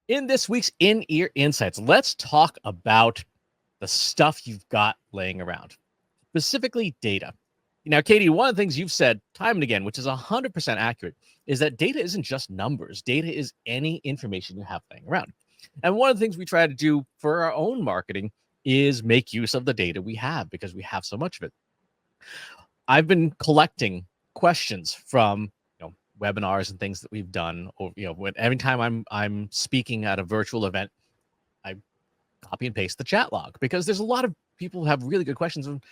In this week's In-Ear Insights, let's talk about the stuff you've got laying around, specifically data. Now, Katie, one of the things you've said time and again, which is 100% accurate, is that data isn't just numbers. Data is any information you have laying around. And one of the things we try to do for our own marketing is make use of the data we have because we have so much of it. I've been collecting questions from webinars and things that we've done. Or every time I'm speaking at a virtual event, I copy and paste the chat log because there's a lot of people who have really good questions. And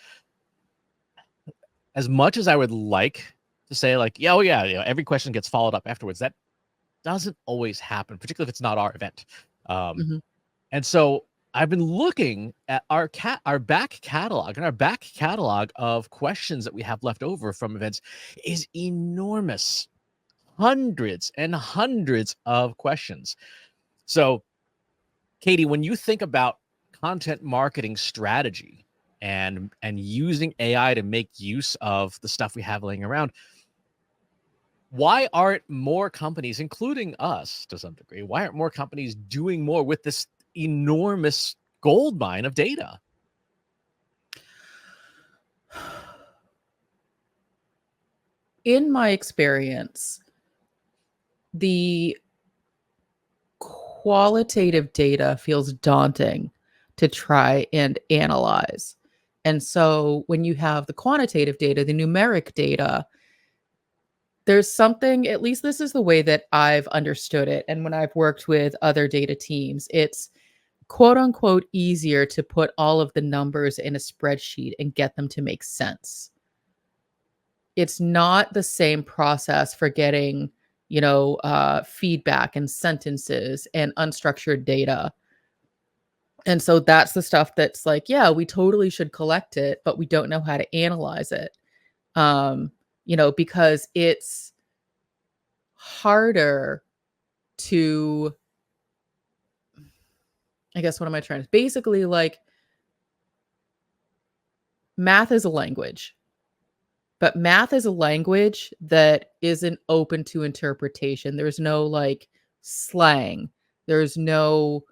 as much as I would like to say, like, yeah, oh yeah, every question gets followed up afterwards, that doesn't always happen, particularly if it's not our event. Mhm. And so I've been looking at our back catalog, and our back catalog of questions that we have left over from events is enormous. Hundreds and hundreds of questions. So, Katie, when you think about content marketing strategy and using AI to make use of the stuff we have laying around, why aren't more companies, including us to some degree, why aren't more companies doing more with this enormous gold mine of data? In my experience, the qualitative data feels daunting to try and analyze. And so when you have the quantitative data, the numeric data, there's something, at least this is the way that I've understood it. And when I've worked with other data teams, it's quote unquote easier to put all of the numbers in a spreadsheet and get them to make sense. It's not the same process for getting, feedback and sentences and unstructured data. And so that's the stuff that's like, yeah, we totally should collect it, but we don't know how to analyze it. Because it's harder to, I guess, what am I trying to, basically, like, math is a language, but math is a language that isn't open to interpretation. There's no like slang. There's no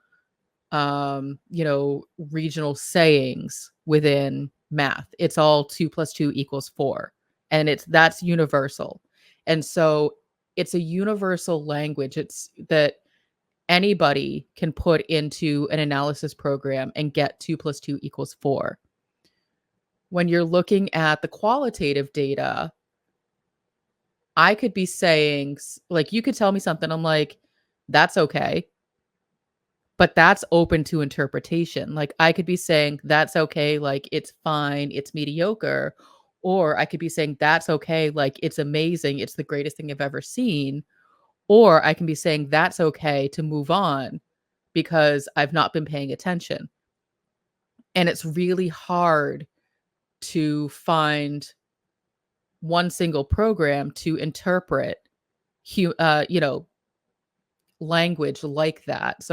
regional sayings within math. It's all 2 plus 2 equals 4. And that's universal. And so it's a universal language. It's that anybody can put into an analysis program and get 2 plus 2 equals 4. When you're looking at the qualitative data, I could be saying, like, you could tell me something. I'm like, that's okay. But that's open to interpretation. Like, I could be saying, that's okay. Like, it's fine. It's mediocre. Or I could be saying, that's okay. Like, it's amazing. It's the greatest thing I've ever seen. Or I can be saying, that's okay to move on because I've not been paying attention. And it's really hard to find one single program to interpret language like that.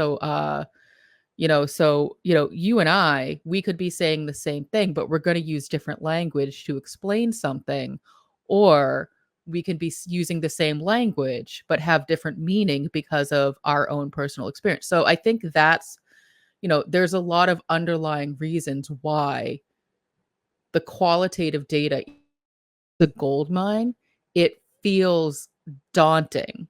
You and I, we could be saying the same thing, but we're going to use different language to explain something. Or we can be using the same language but have different meaning because of our own personal experience. So I think that's, there's a lot of underlying reasons why the qualitative data, the gold mine, it feels daunting.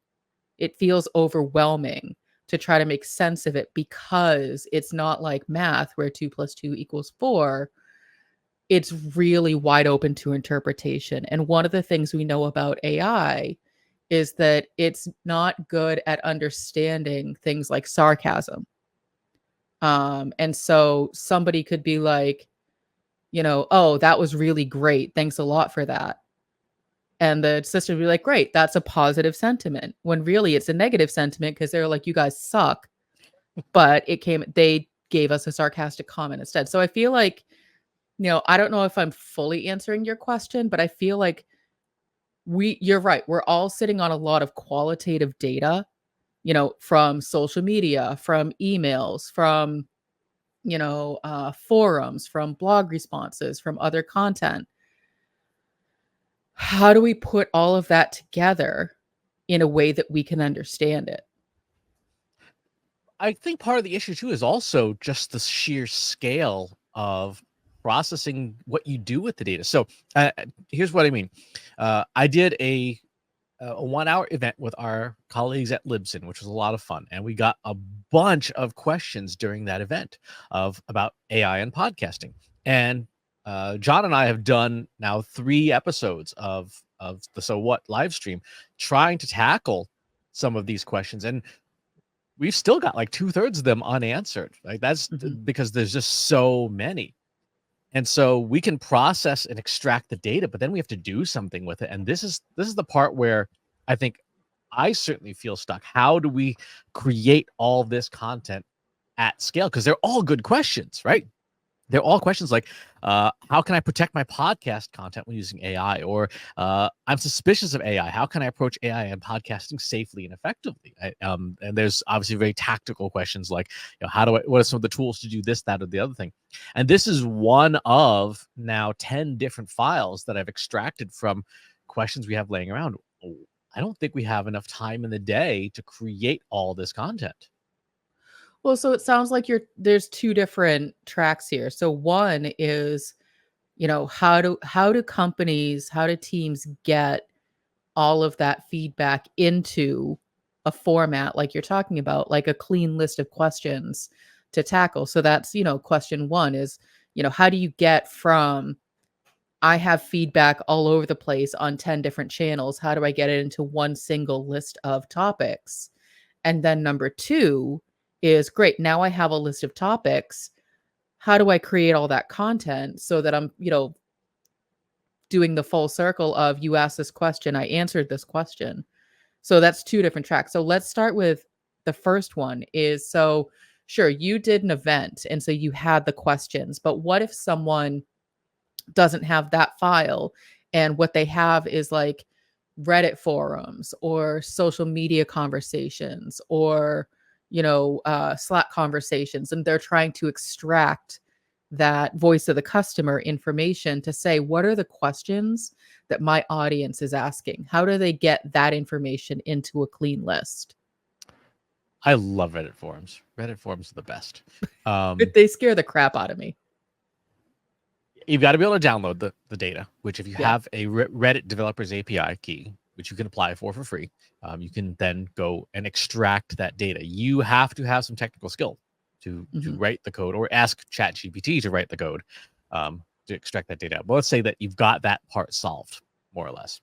It feels overwhelming to try to make sense of it because it's not like math where 2 plus 2 equals 4. It's really wide open to interpretation. And one of the things we know about AI is that it's not good at understanding things like sarcasm. And so somebody could be like, oh, that was really great. Thanks a lot for that. And the system would be like, great, that's a positive sentiment. When really it's a negative sentiment because they're like, you guys suck. But they gave us a sarcastic comment instead. So I feel like, I don't know if I'm fully answering your question, but I feel like you're right. We're all sitting on a lot of qualitative data, from social media, from emails, from, forums, from blog responses, from other content. How do we put all of that together in a way that we can understand it? I think part of the issue too is also just the sheer scale of processing what you do with the data. So here's what I mean. I did a 1 hour event with our colleagues at Libsyn, which was a lot of fun. And we got a bunch of questions during that event about AI and podcasting. And John and I have done now 3 episodes of the So What live stream trying to tackle some of these questions. And we've still got like 2/3 of them unanswered. Like that's because there's just so many. And so we can process and extract the data, but then we have to do something with it. And this is the part where I think I certainly feel stuck. How do we create all this content at scale? Because they're all good questions, right? They're all questions like, how can I protect my podcast content when using AI? Or I'm suspicious of AI. How can I approach AI and podcasting safely and effectively? And there's obviously very tactical questions like, what are some of the tools to do this, that, or the other thing? And this is one of now 10 different files that I've extracted from questions we have laying around. I don't think we have enough time in the day to create all this content. Well, so it sounds like there's 2 different tracks here. So one is, how do companies, how do teams get all of that feedback into a format like you're talking about, like a clean list of questions to tackle. So that's, question 1 is, how do you get from I have feedback all over the place on 10 different channels, how do I get it into one single list of topics? And then number 2 is great. Now I have a list of topics. How do I create all that content so that I'm, doing the full circle of you asked this question, I answered this question. So that's 2 different tracks. So let's start with the first one is so sure you did an event and so you had the questions, but what if someone doesn't have that file and what they have is like Reddit forums or social media conversations or Slack conversations, and they're trying to extract that voice of the customer information to say, what are the questions that my audience is asking? How do they get that information into a clean list? I love Reddit forums. Reddit forums are the best. They scare the crap out of me. You've got to be able to download the data, which if you Yeah. have a Reddit developers API key, which you can apply for free, you can then go and extract that data. You have to have some technical skill to write the code or ask ChatGPT to write the code to extract that data. But let's say that you've got that part solved, more or less.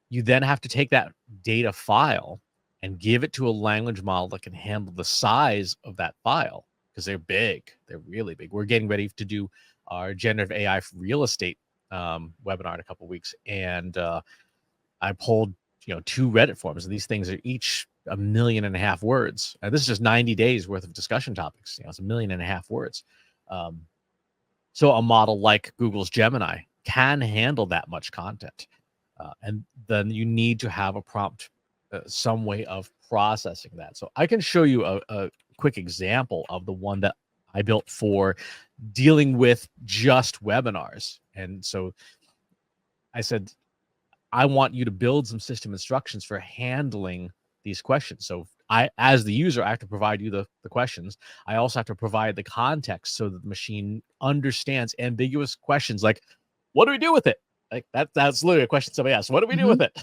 You then have to take that data file and give it to a language model that can handle the size of that file because they're big. They're really big. We're getting ready to do our generative AI for real estate webinar in a couple of weeks, and I pulled 2 Reddit forums, and these things are each 1.5 million words. This is just 90 days worth of discussion topics. It's 1.5 million words. So a model like Google's Gemini can handle that much content, and then you need to have a prompt, some way of processing that. So I can show you a quick example of the one that I built for dealing with just webinars. And so I said, I want you to build some system instructions for handling these questions. So I, as the user, I have to provide you the questions. I also have to provide the context so that the machine understands ambiguous questions like, what do we do with it? Like that's literally a question somebody asked. What do we do with it?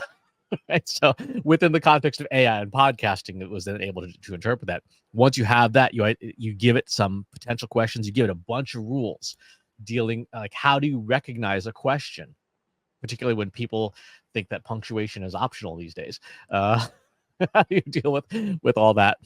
Right. So within the context of AI and podcasting, it was then able to interpret that. Once you have that, you give it some potential questions. You give it a bunch of rules dealing like how do you recognize a question, particularly when people think that punctuation is optional these days. How do you deal with all that?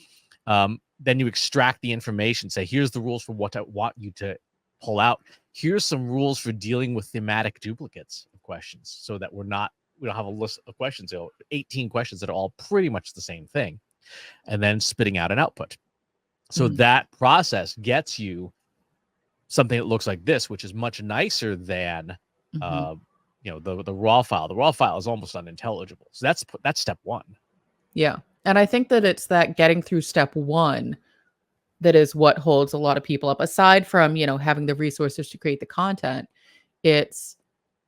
Then you extract the information. Say, here's the rules for what I want you to pull out. Here's some rules for dealing with thematic duplicates of questions, so that we don't have a list of questions, 18 questions that are all pretty much the same thing, and then spitting out an output. So that process gets you something that looks like this, which is much nicer than the raw file. The raw file is almost unintelligible. So that's step 1. Yeah. And I think that it's that getting through step 1 that is what holds a lot of people up. Aside from, having the resources to create the content, it's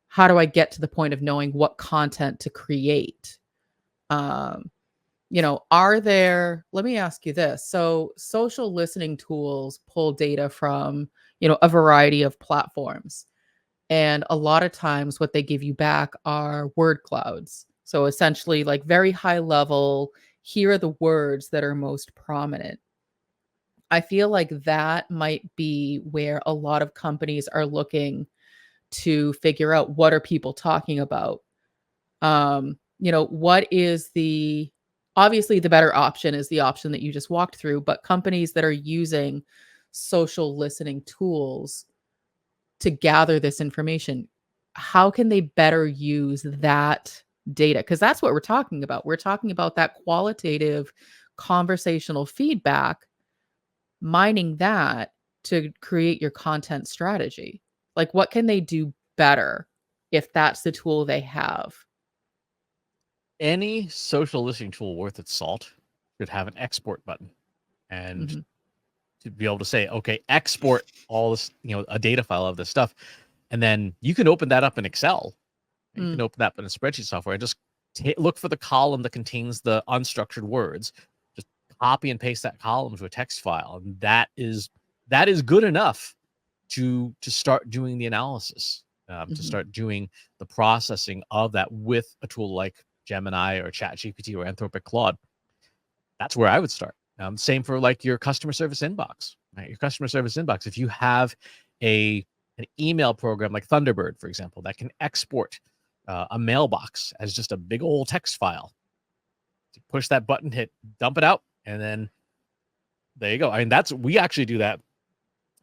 how do I get to the point of knowing what content to create? Let me ask you this. So social listening tools pull data from, a variety of platforms. And a lot of times what they give you back are word clouds. So essentially like very high level, here are the words that are most prominent. I feel like that might be where a lot of companies are looking to figure out what are people talking about. What is the obviously the better option is the option that you just walked through, but companies that are using social listening tools to gather this information, how can they better use that data? Because that's what we're talking about. We're talking about that qualitative conversational feedback, mining that to create your content strategy. Like, what can they do better if that's the tool they have? Any social listening tool worth its salt should have an export button, and Mhm. to be able to say, okay, export all this, a data file of this stuff, and then you can open that up in Excel. You Mm. can open that up in a spreadsheet software and just look for the column that contains the unstructured words. Just copy and paste that column to a text file, and that is good enough to start doing the analysis, to Mhm. start doing the processing of that with a tool like Gemini or ChatGPT or Anthropic Claude. That's where I would start. Same for like your customer service inbox, right? Your customer service inbox. If you have an email program like Thunderbird, for example, that can export a mailbox as just a big old text file, you push that button, hit dump it out, and then there you go. I mean, we actually do that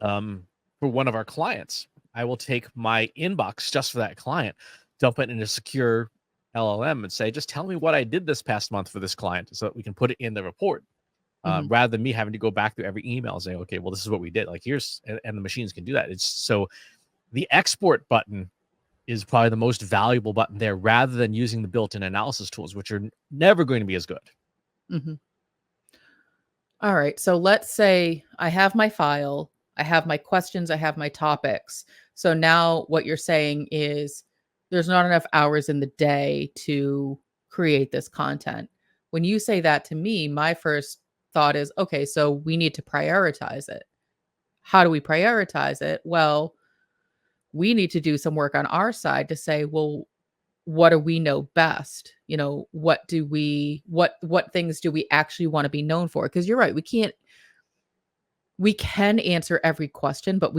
for one of our clients. I will take my inbox just for that client, dump it in a secure LLM, and say, just tell me what I did this past month for this client, so that we can put it in the report. Mhm. Rather than me having to go back through every email and say, okay, well, this is what we did. Like here's, and the machines can do that. It's so the export button is probably the most valuable button there, rather than using the built-in analysis tools, which are never going to be as good. Mhm. All right. So let's say I have my file, I have my questions, I have my topics. So now what you're saying is there's not enough hours in the day to create this content. When you say that to me, my first thought is okay, so we need to prioritize it. How do we prioritize it? Well, we need to do some work on our side to say, well, what do we know best? What things do we actually want to be known for? Because you're right, we can answer every question, but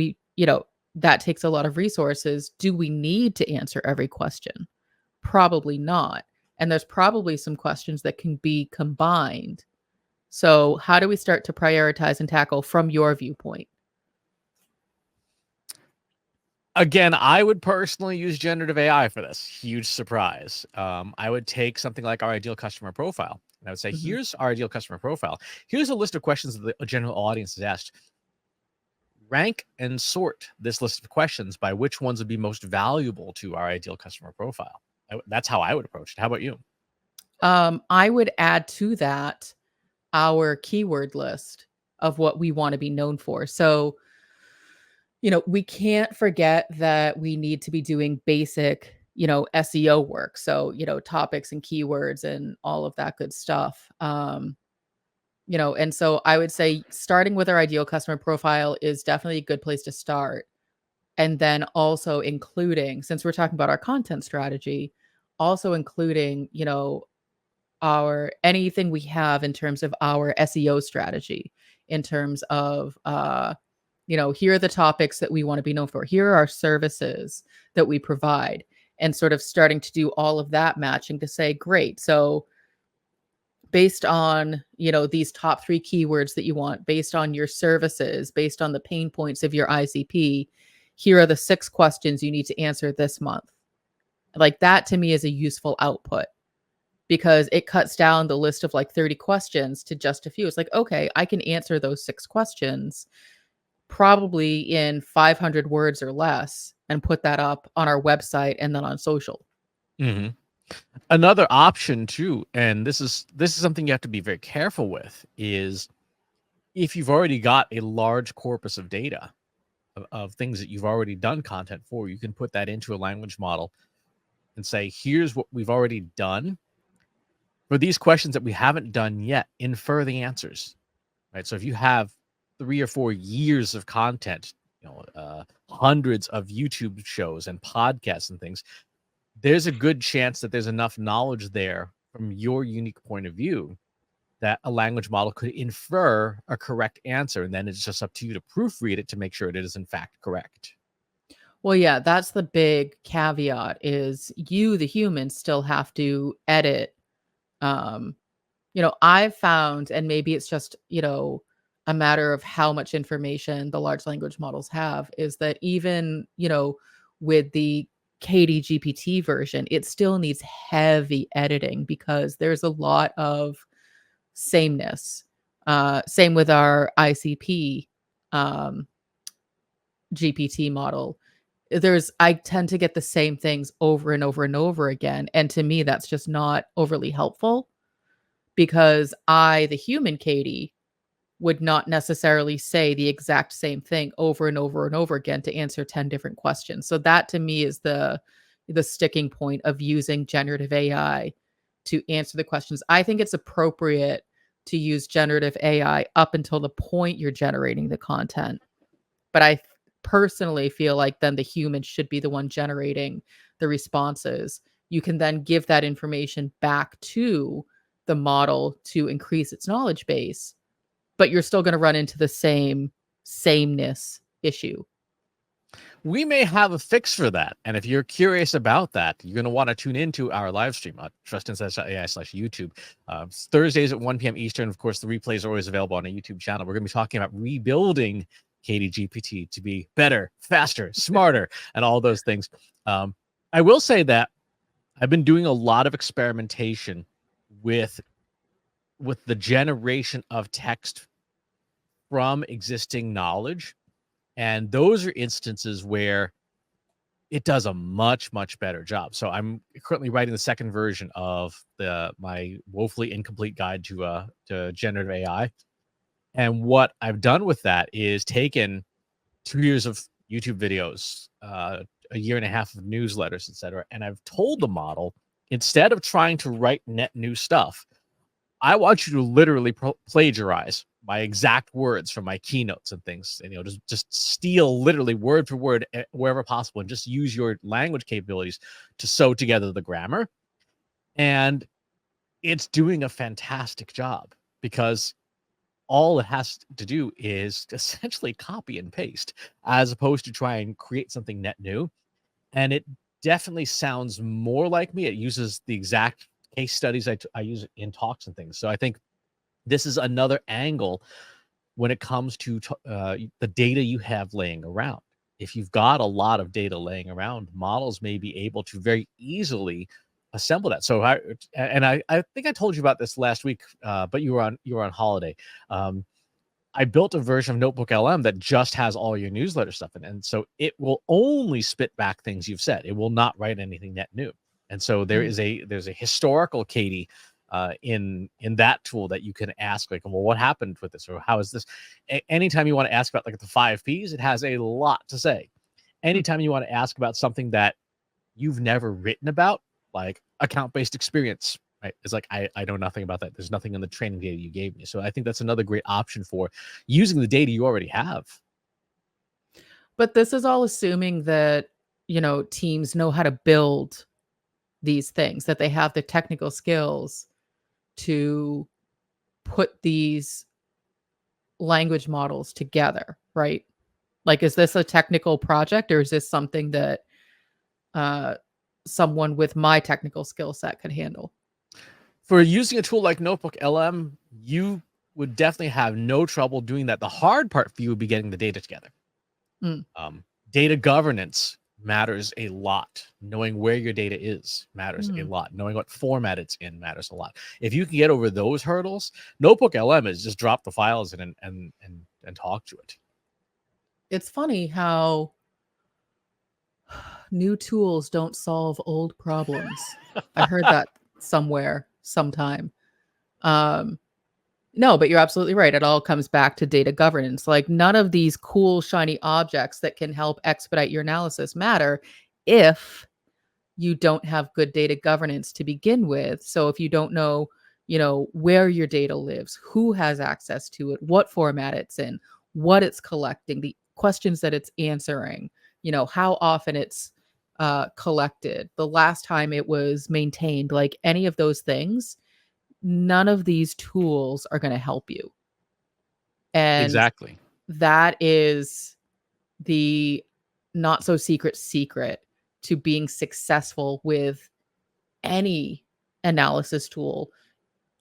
that takes a lot of resources. Do we need to answer every question? Probably not. And there's probably some questions that can be combined. So, how do we start to prioritize and tackle from your viewpoint? Again, I would personally use generative AI for this. Huge surprise. I would take something like our ideal customer profile, and I would say, Mhm. here's our ideal customer profile. Here's a list of questions that the general audience has asked. Rank and sort this list of questions by which ones would be most valuable to our ideal customer profile. That's how I would approach it. How about you? I would add to that our keyword list of what we want to be known for. So, we can't forget that we need to be doing basic, SEO work. So, topics and keywords and all of that good stuff. And so I would say starting with our ideal customer profile is definitely a good place to start. And then also including, since we're talking about our content strategy, also including, our anything we have in terms of our SEO strategy, in terms of here are the topics that we want to be known for. Here are our services that we provide, and sort of starting to do all of that matching to say, great. So based on, these top 3 keywords that you want, based on your services, based on the pain points of your ICP, here are the 6 questions you need to answer this month. Like that to me is a useful output because it cuts down the list of like 30 questions to just a few. It's like, okay, I can answer those 6 questions probably in 500 words or less and put that up on our website and then on social. Hmm. Another option too, and this is something you have to be very careful with, is if you've already got a large corpus of data of things that you've already done content for, you can put that into a language model and say, here's what we've already done. For these questions that we haven't done yet, infer the answers, right? So if you have 3 or 4 years of content, hundreds of YouTube shows and podcasts and things, there's a good chance that there's enough knowledge there from your unique point of view that a language model could infer a correct answer. And then it's just up to you to proofread it to make sure it is in fact correct. Well, yeah, that's the big caveat is you, the human, still have to edit. Um, I've found, and maybe it's just, a matter of how much information the large language models have, is that even, with the Katie GPT version, it still needs heavy editing because there's a lot of sameness. Same with our ICP um, GPT model. I tend to get the same things over and over and over again. And to me, that's just not overly helpful because I, the human Katie, would not necessarily say the exact same thing over and over and over again to answer 10 different questions. So that to me is the sticking point of using generative AI to answer the questions. I think it's appropriate to use generative AI up until the point you're generating the content. But I personally feel like then the human should be the one generating the responses. You can then give that information back to the model to increase its knowledge base, but you're still going to run into the sameness issue. We may have a fix for that. And if you're curious about that, you're going to want to tune into our live stream at trustinsights.ai/YouTube. Thursdays at 1 p.m. Eastern. Of course, the replays are always available on a YouTube channel. We're going to be talking about rebuilding Katie GPT to be better, faster, smarter, and all those things. I will say that I've been doing a lot of experimentation with the generation of text from existing knowledge. And those are instances where it does a much, much better job. So I'm currently writing the second version of my woefully incomplete guide to generative AI. And what I've done with that is taken 2 years of YouTube videos, a year and a half of newsletters, etc. And I've told the model, instead of trying to write net new stuff, I want you to literally plagiarize my exact words from my keynotes and things, and just steal literally word for word wherever possible, and just use your language capabilities to sew together the grammar. And it's doing a fantastic job because all it has to do is essentially copy and paste, as opposed to try and create something net new. And it definitely sounds more like me. It uses the exact case studies I use in talks and things. So I think this is another angle when it comes to the data you have laying around. If you've got a lot of data laying around, models may be able to very easily assemble that. So I think I told you about this last week, but you were on holiday. I built a version of Notebook LM that just has all your newsletter stuff in it. And so it will only spit back things you've said. It will not write anything net new. And so there's a historical Katie in that tool that you can ask, like, well, what happened with this, or how is this? Anytime you want to ask about like the 5 Ps, it has a lot to say. Anytime you want to ask about something that you've never written about, like account-based experience, right? It's like, I know nothing about that. There's nothing in the training data you gave me. So I think that's another great option for using the data you already have. But this is all assuming that, teams know how to build these things, that they have the technical skills to put these language models together, right? Like, is this a technical project or is this something that someone with my technical skill set could handle? For using a tool like Notebook LM, you would definitely have no trouble doing that. The hard part for you would be getting the data together. Data governance matters a lot. Knowing where your data is matters a lot. Knowing what format it's in matters a lot. If you can get over those hurdles, Notebook LM is just drop the files in and talk to it. It's funny how new tools don't solve old problems. I heard that somewhere sometime. No, but you're absolutely right. It all comes back to data governance. Like, none of these cool, shiny objects that can help expedite your analysis matter if you don't have good data governance to begin with. So if you don't know where your data lives, who has access to it, what format it's in, what it's collecting, the questions that it's answering, how often it's collected, the last time it was maintained, like any of those things. None of these tools are going to help you. And Exactly. that is the not so secret to being successful with any analysis tool,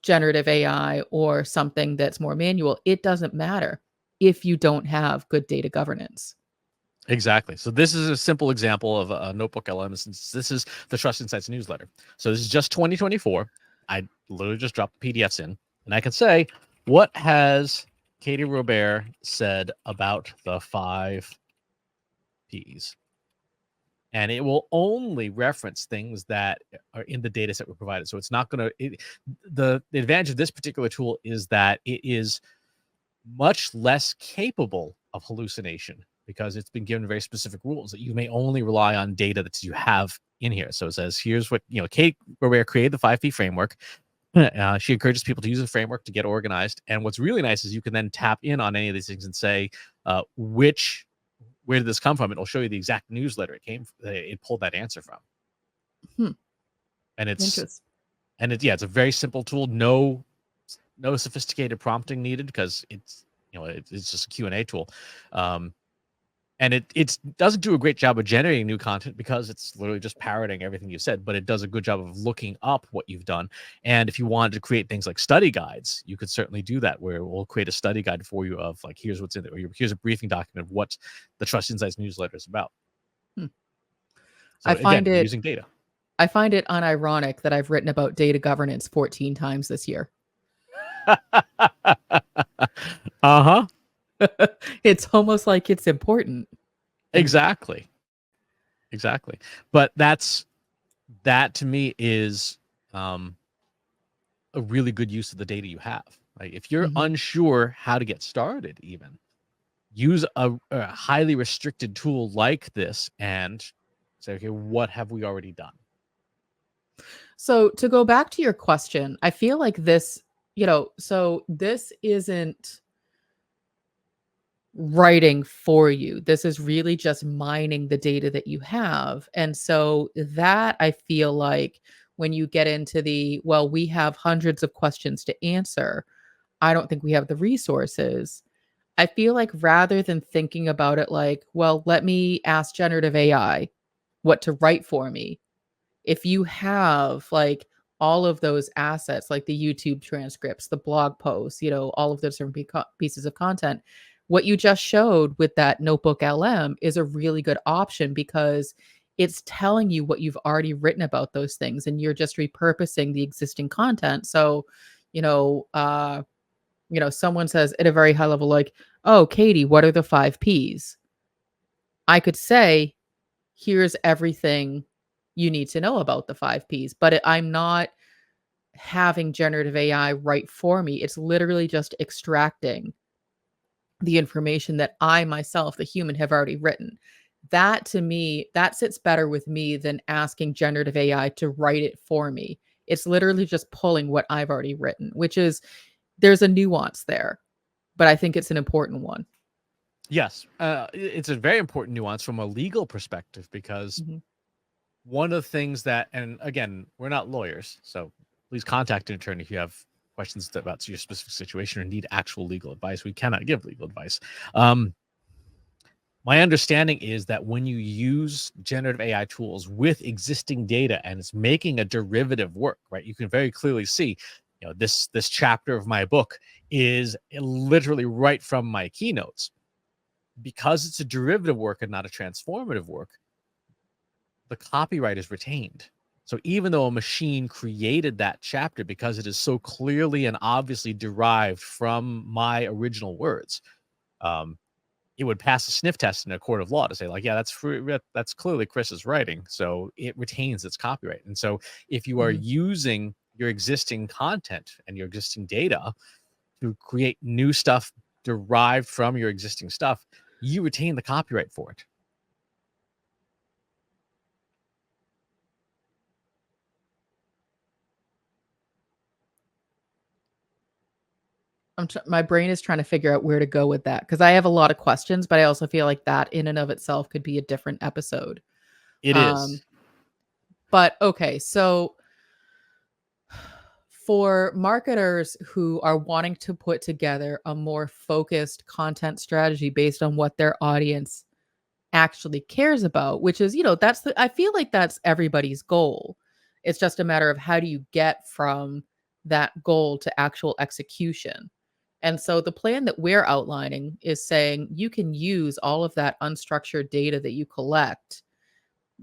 generative AI or something that's more manual. It doesn't matter if you don't have good data governance. Exactly. So this is a simple example of a notebook LM. Since this is the Trust Insights newsletter. So this is just 2024. I literally just dropped the PDFs in, and I can say, what has Katie Robert said about the 5 Ps? And it will only reference things that are in the data set we provided. So it's not going to, the advantage of this particular tool is that it is much less capable of hallucination because it's been given very specific rules that you may only rely on data that you have in here. So it says, here's what, Kate Barrera created the 5P framework. She encourages people to use the framework to get organized. And what's really nice is you can then tap in on any of these things and say, where did this come from? It'll show you the exact newsletter it pulled that answer from. Hmm. And it's Interesting. it's a very simple tool. No sophisticated prompting needed because it's just a Q&A tool. And it doesn't do a great job of generating new content because it's literally just parroting everything you said, but it does a good job of looking up what you've done. And if you wanted to create things like study guides, you could certainly do that, where we'll create a study guide for you of like, here's what's in it, or here's a briefing document of what the Trust Insights newsletter is about. Hmm. So again, you're using data. I find it unironic that I've written about data governance 14 times this year. Uh-huh. It's almost like it's important. Exactly. But that to me is a really good use of the data you have. Like if you're unsure how to get started, even use a highly restricted tool like this and say, okay, what have we already done? So to go back to your question, I feel like this, so this isn't writing for you. This is really just mining the data that you have. And so that I feel like when you get into well, we have hundreds of questions to answer. I don't think we have the resources. I feel like rather than thinking about it like, well, let me ask generative AI what to write for me. If you have like all of those assets, like the YouTube transcripts, the blog posts, all of those different pieces of content, what you just showed with that notebook LM is a really good option because it's telling you what you've already written about those things and you're just repurposing the existing content. So, you know, uh, someone says at a very high level, like, oh, Katie, what are the 5 Ps? I could say, here's everything you need to know about the 5 Ps, but I'm not having generative AI write for me. It's literally just extracting the information that I myself, the human, have already written. That to me, that sits better with me than asking generative AI to write it for me. It's literally just pulling what I've already written, which is there's a nuance there, but I think it's an important one. Yes, it's a very important nuance from a legal perspective because Mhm. one of the things that, and again, we're not lawyers, so please contact an attorney if you have questions about your specific situation or need actual legal advice. We cannot give legal advice. My understanding is that when you use generative AI tools with existing data and it's making a derivative work, right? You can very clearly see, this chapter of my book is literally right from my keynotes. Because it's a derivative work and not a transformative work, the copyright is retained. So even though a machine created that chapter, because it is so clearly and obviously derived from my original words, it would pass a sniff test in a court of law to say, like, yeah, that's clearly Chris's writing, so it retains its copyright. And so if you are Mhm. using your existing content and your existing data to create new stuff derived from your existing stuff, you retain the copyright for it. My brain is trying to figure out where to go with that because I have a lot of questions, but I also feel like that in and of itself could be a different episode. It Um, is. but okay, so for marketers who are wanting to put together a more focused content strategy based on what their audience actually cares about, which is, I feel like that's everybody's goal. It's just a matter of how do you get from that goal to actual execution. And so the plan that we're outlining is saying you can use all of that unstructured data that you collect,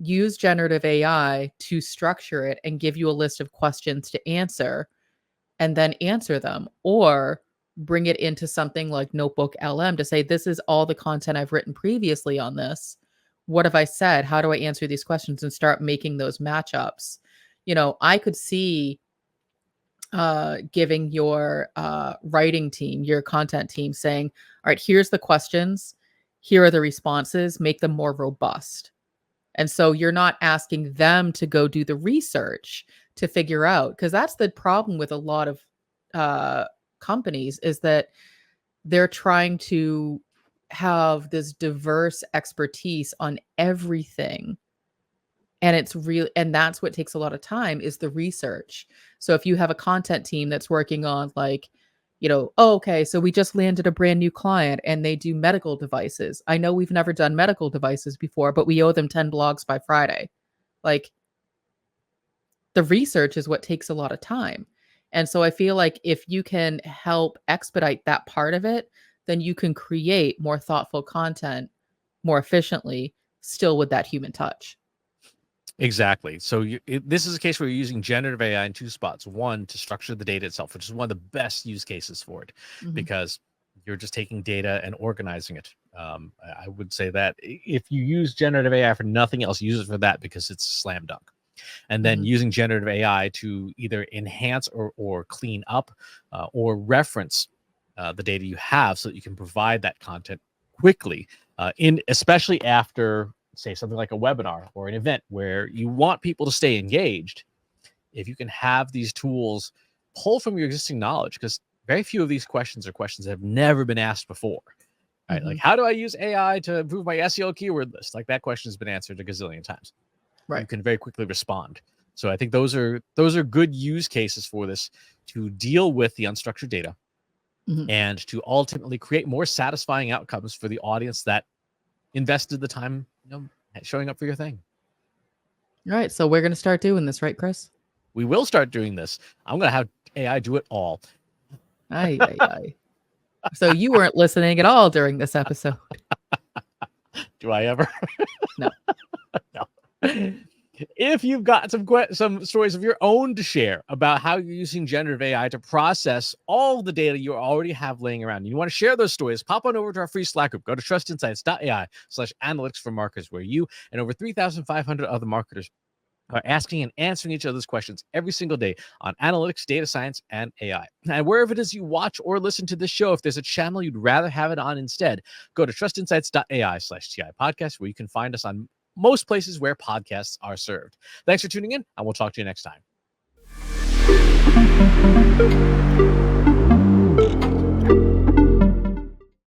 use generative AI to structure it and give you a list of questions to answer and then answer them, or bring it into something like Notebook LM to say, this is all the content I've written previously on this. What have I said? How do I answer these questions? And start making those matchups. I could see giving your writing team, your content team saying, all right, here's the questions, here are the responses, make them more robust. And so you're not asking them to go do the research to figure out, because that's the problem with a lot of companies, is that they're trying to have this diverse expertise on everything. And it's real, and that's what takes a lot of time, is the research. So if you have a content team that's working on, like, oh, okay, so we just landed a brand new client and they do medical devices. I know we've never done medical devices before, but we owe them 10 blogs by Friday. Like, the research is what takes a lot of time. And so I feel like if you can help expedite that part of it, then you can create more thoughtful content more efficiently, still with that human touch. Exactly. So this is a case where you're using generative AI in two spots. One, to structure the data itself, which is one of the best use cases for it, because you're just taking data and organizing it. I would say that if you use generative AI for nothing else, use it for that, because it's slam dunk. And then using generative AI to either enhance or clean up or reference the data you have, so that you can provide that content quickly, especially after, say, something like a webinar or an event where you want people to stay engaged. If you can have these tools pull from your existing knowledge, because very few of these questions are questions that have never been asked before, right? Like, how do I use AI to improve my SEO keyword list? Like, that question has been answered a gazillion times. Right. You can very quickly respond. So I think those are good use cases for this, to deal with the unstructured data and to ultimately create more satisfying outcomes for the audience that invested the time, showing up for your thing. All right. So we're going to start doing this, right, Chris? We will start doing this. I'm going to have AI do it all. Aye, aye, aye. So you weren't listening at all during this episode. Do I ever? No. No. If you've got some stories of your own to share about how you're using generative AI to process all the data you already have laying around, and you want to share those stories, pop on over to our free Slack group. Go to trustinsights.ai/analytics for marketers, where you and over 3,500 other marketers are asking and answering each other's questions every single day on analytics, data science, and AI. And wherever it is you watch or listen to this show, if there's a channel you'd rather have it on instead, go to trustinsights.ai/TI podcast, where you can find us on most places where podcasts are served. Thanks for tuning in, and we'll talk to you next time.